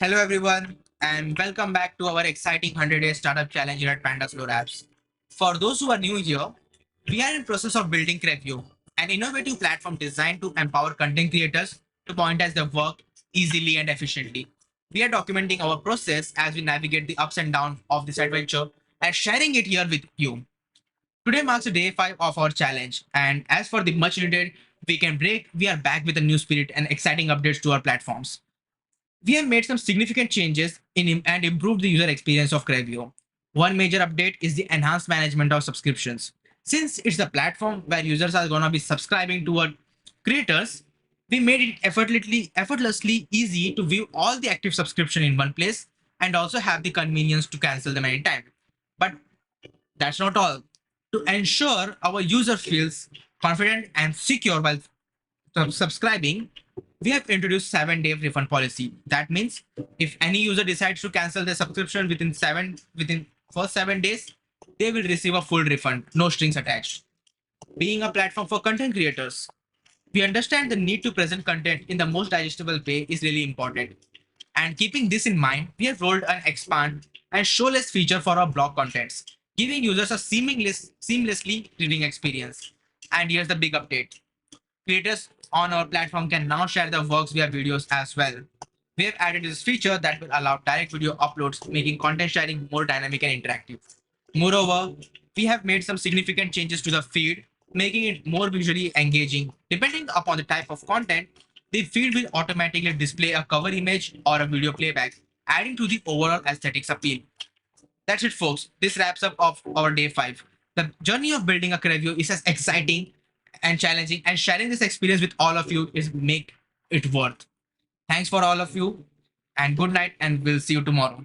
Hello, everyone, and welcome back to our exciting 100-day startup challenge here at Panda Flow Labs. For those who are new here, we are in process of building Creavio, an innovative platform designed to empower content creators to monetize their work easily and efficiently. We are documenting our process as we navigate the ups and downs of this adventure and sharing it here with you. Today marks day 5 of our challenge, and as for the much needed weekend break, we are back with a new spirit and exciting updates to our platforms. We have made some significant changes and improved the user experience of Creavio. One major update is the enhanced management of subscriptions. Since it's a platform where users are going to be subscribing to our creators, we made it effortlessly easy to view all the active subscription in one place and also have the convenience to cancel them anytime. But that's not all. To ensure our user feels confident and secure while subscribing, we have introduced 7-day refund policy. That means if any user decides to cancel their subscription within first 7 days, they will receive a full refund, no strings attached. Being a platform for content creators, we understand the need to present content in the most digestible way is really important. And keeping this in mind, we have rolled an expand and show less feature for our blog contents, giving users a seamlessly reading experience. And here's the big update. Creators on our platform can now share their works via videos as well. We have added this feature that will allow direct video uploads, making content sharing more dynamic and interactive. Moreover, we have made some significant changes to the feed, making it more visually engaging. Depending upon the type of content, the feed will automatically display a cover image or a video playback, adding to the overall aesthetics appeal. That's it, folks. This wraps up of our day 5. The journey of building a Creavio is as exciting and challenging, and sharing this experience with all of you is make it worth. Thanks for all of you, and good night, and we'll see you tomorrow.